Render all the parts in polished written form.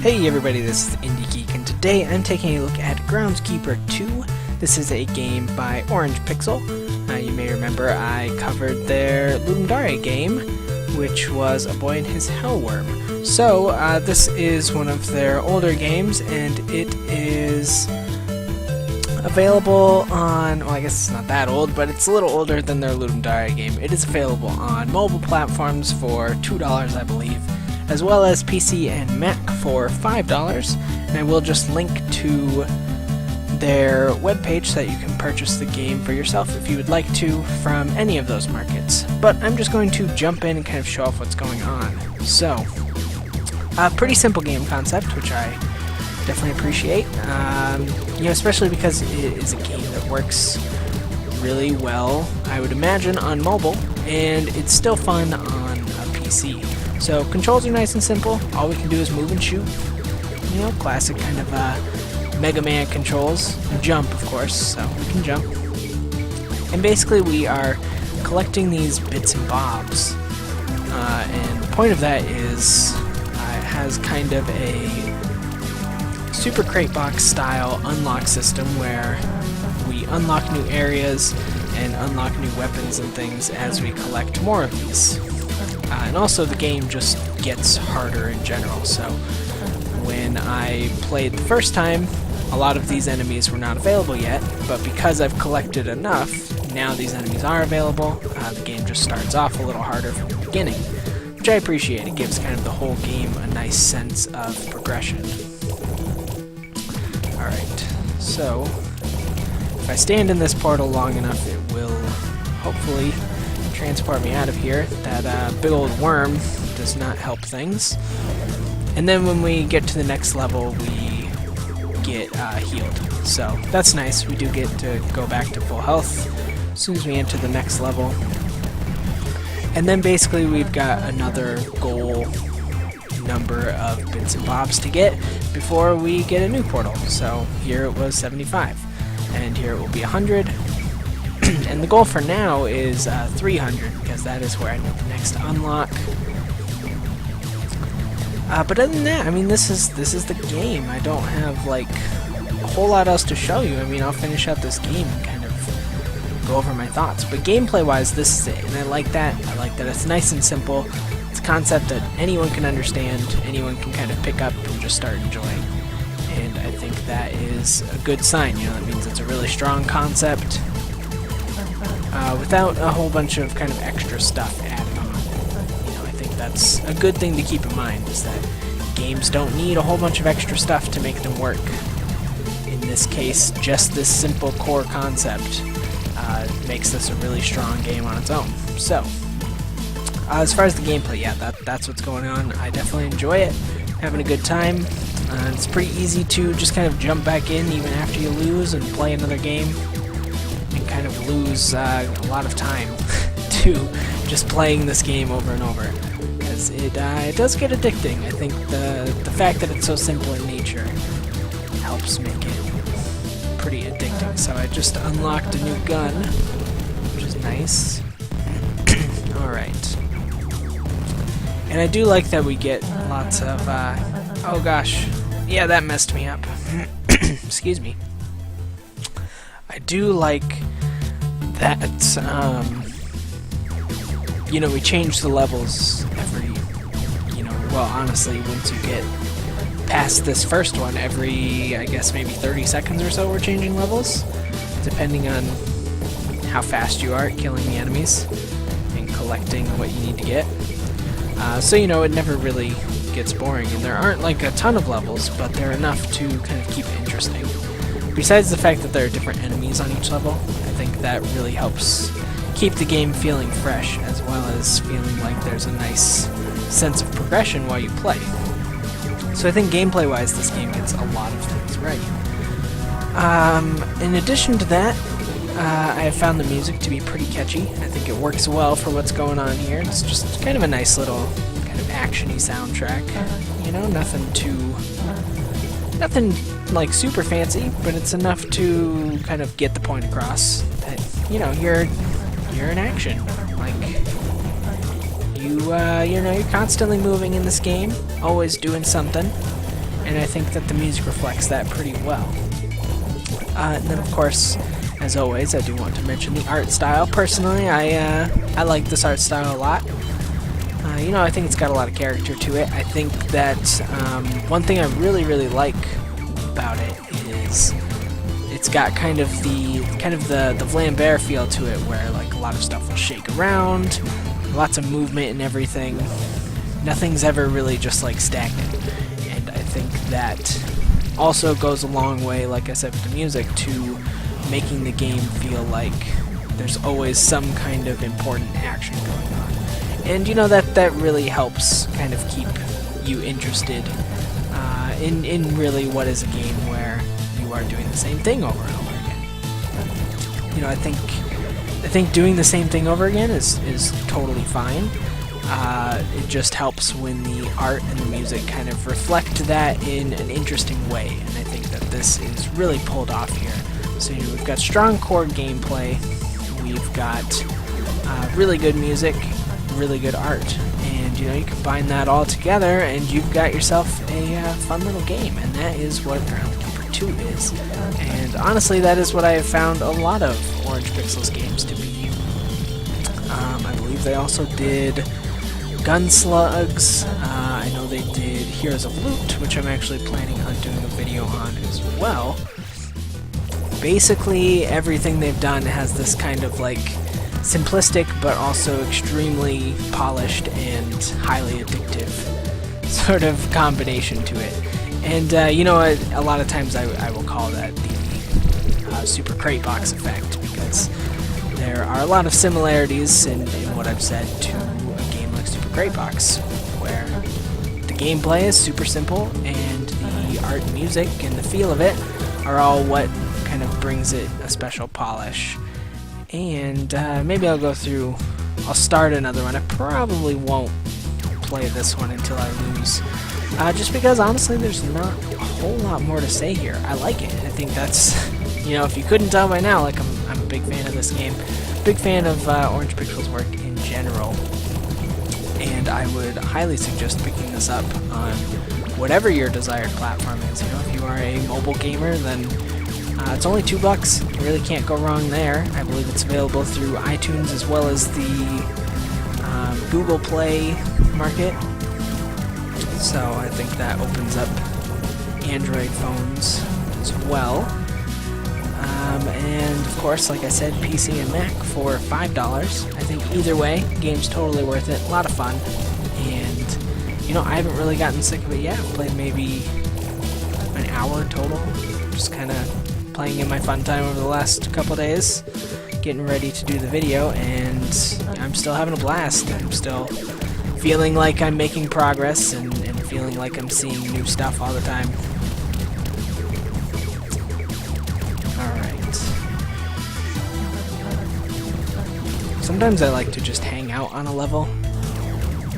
Hey everybody, this is IndieGeek, and today I'm taking a look at Groundskeeper 2. This is a game by Orangepixel. You may remember I covered their Ludendare game, which was A Boy and His Hellworm. So, this is one of their older games, and it is available on, well, I guess it's not that old, but it's a little older than their Ludendare game. It is available on mobile platforms for $2, I believe, as well as PC and Mac for $5, and I will just link to their webpage so that you can purchase the game for yourself if you would like to from any of those markets. But I'm just going to jump in and kind of show off what's going on. So, a pretty simple game concept, which I definitely appreciate, especially because it is a game that works really well, I would imagine, on mobile, and it's still fun on a PC. So controls are nice and simple. All we can do is move and shoot. Classic kind of Mega Man controls. Jump, of course, so we can jump. And basically we are collecting these bits and bobs. And the point of that is it has kind of a Super Crate Box style unlock system where we unlock new areas and unlock new weapons and things as we collect more of these. And also the game just gets harder in general, so when I played the first time, a lot of these enemies were not available yet, but because I've collected enough, now these enemies are available. The game just starts off a little harder from the beginning, which I appreciate. It gives kind of the whole game a nice sense of progression. Alright, so if I stand in this portal long enough, it will hopefully transport me out of here. That big old worm does not help things. And then when we get to the next level, we get healed. So that's nice. We do get to go back to full health as soon as we enter the next level. And then basically we've got another goal number of bits and bobs to get before we get a new portal. So here it was 75, and here it will be 100. And the goal for now is 300, because that is where I need the next unlock. But other than that, I mean, this is the game. I don't have like a whole lot else to show you. I mean, I'll finish up this game and kind of go over my thoughts. But gameplay-wise, this is it, and I like that. I like that it's nice and simple. It's a concept that anyone can understand, anyone can kind of pick up and just start enjoying. And I think that is a good sign. That means it's a really strong concept. Without a whole bunch of kind of extra stuff added on. I think that's a good thing to keep in mind, is that games don't need a whole bunch of extra stuff to make them work. In this case, just this simple core concept makes this a really strong game on its own. So, as far as the gameplay, yeah, that's what's going on. I definitely enjoy it, having a good time. It's pretty easy to just kind of jump back in even after you lose and play another game. And kind of lose a lot of time to just playing this game over and over, because it does get addicting. I think the fact that it's so simple in nature helps make it pretty addicting. So I just unlocked a new gun, which is nice. Alright. And I do like that we get lots of, oh gosh, yeah, that messed me up. Excuse me. I do like that, we change the levels every, well, honestly, once you get past this first one, every, I guess, maybe 30 seconds or so, we're changing levels, depending on how fast you are at killing the enemies and collecting what you need to get. So, it never really gets boring, and there aren't, like, a ton of levels, but they're enough to kind of keep it interesting. Besides the fact that there are different enemies on each level, I think that really helps keep the game feeling fresh, as well as feeling like there's a nice sense of progression while you play. So I think gameplay-wise, this game gets a lot of things right. In addition to that, I have found the music to be pretty catchy. I think it works well for what's going on here. It's just kind of a nice little kind of action-y soundtrack. Nothing like super fancy, but it's enough to kind of get the point across that you're in action. Like, you're constantly moving in this game, always doing something, and I think that the music reflects that pretty well. And then, of course, as always, I do want to mention the art style. Personally, I like this art style a lot. You know, I think it's got a lot of character to it. I think that one thing I really like about it is it's got kind of the Vlambert feel to it, where like a lot of stuff will shake around, lots of movement and everything. Nothing's ever really just like stagnant, and I think that also goes a long way, like I said, with the music, to making the game feel like there's always some kind of important action going on. And you know, that really helps kind of keep you interested in really what is a game where you are doing the same thing over and over again. You know, I think doing the same thing over again is totally fine. It just helps when the art and the music kind of reflect that in an interesting way, and I think that this is really pulled off here. So, you know, we've got strong core gameplay, we've got really good music, really good art, and you know, you combine that all together and you've got yourself a fun little game, and that is what Groundskeeper 2 is. And honestly, that is what I have found a lot of Orangepixel's games to be. I believe they also did Gunslugs. I know they did Heroes of Loot, which I'm actually planning on doing a video on as well. Basically, everything they've done has this kind of like simplistic but also extremely polished and highly addictive sort of combination to it. And you know, a lot of times I will call that the Super Crate Box effect, because there are a lot of similarities in what I've said to a game like Super Crate Box, where the gameplay is super simple and the art and music and the feel of it are all what kind of brings it a special polish. And maybe I'll start another one. I probably won't play this one until I lose, just because honestly there's not a whole lot more to say here. I like it. I think that's, you know, if you couldn't tell by now, like I'm a big fan of this game, big fan of Orangepixel's work in general, and I would highly suggest picking this up on whatever your desired platform is. You know, if you are a mobile gamer, then it's only $2. You really can't go wrong there. I believe it's available through iTunes as well as the Google Play market. So I think that opens up Android phones as well. And of course, like I said, PC and Mac for $5. I think either way, the game's totally worth it. A lot of fun. And, you know, I haven't really gotten sick of it yet. I've played maybe an hour total. Just kind of playing in my fun time over the last couple days, getting ready to do the video, and I'm still having a blast. I'm still feeling like I'm making progress and feeling like I'm seeing new stuff all the time. Alright. Sometimes I like to just hang out on a level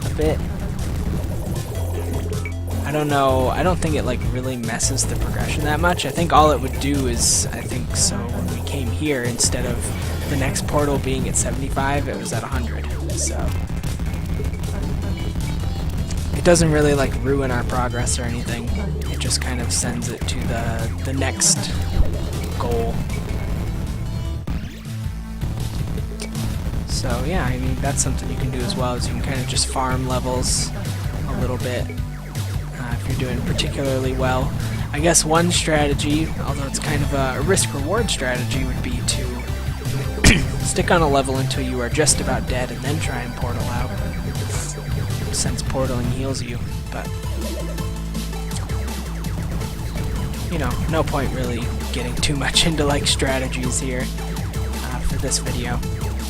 a bit. I don't know, I don't think it like really messes the progression that much. I think all it would do is, I think, so when we came here, instead of the next portal being at 75, it was at 100. So it doesn't really like ruin our progress or anything. It just kind of sends it to the next goal. So yeah, I mean, that's something you can do as well, is you can kind of just farm levels a little bit. If you're doing particularly well. I guess one strategy, although it's kind of a risk-reward strategy, would be to stick on a level until you are just about dead and then try and portal out, since portaling heals you. But, you know, no point really getting too much into like strategies here for this video.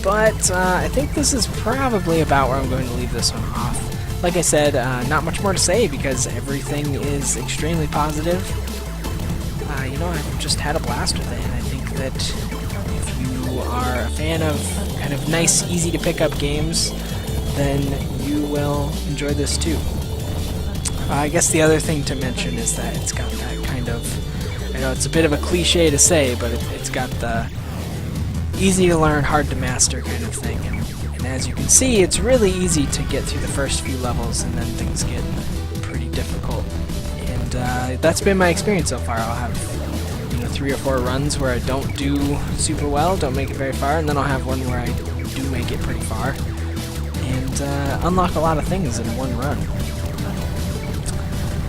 But I think this is probably about where I'm going to leave this one off. Like I said, not much more to say because everything is extremely positive. You know, I've just had a blast with it, and I think that if you are a fan of kind of nice, easy to pick up games, then you will enjoy this too. I guess the other thing to mention is that it's got that kind of, I know it's a bit of a cliche to say, but it's got the easy to learn, hard to master kind of thing. And as you can see, it's really easy to get through the first few levels, and then things get pretty difficult. And that's been my experience so far. I'll have 3 or 4 runs where I don't do super well, don't make it very far, and then I'll have one where I do make it pretty far, and unlock a lot of things in one run.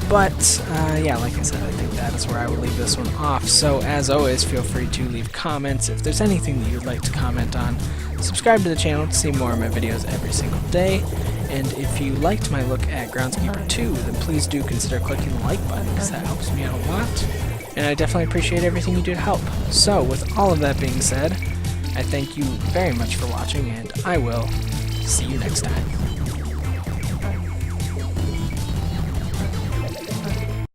But, yeah, like I said, I think that is where I will leave this one off. So, as always, feel free to leave comments. If there's anything that you'd like to comment on, subscribe to the channel to see more of my videos every single day. And if you liked my look at Groundskeeper 2, then please do consider clicking the like button, because that helps me out a lot. And I definitely appreciate everything you do to help. So, with all of that being said, I thank you very much for watching, and I will see you next time.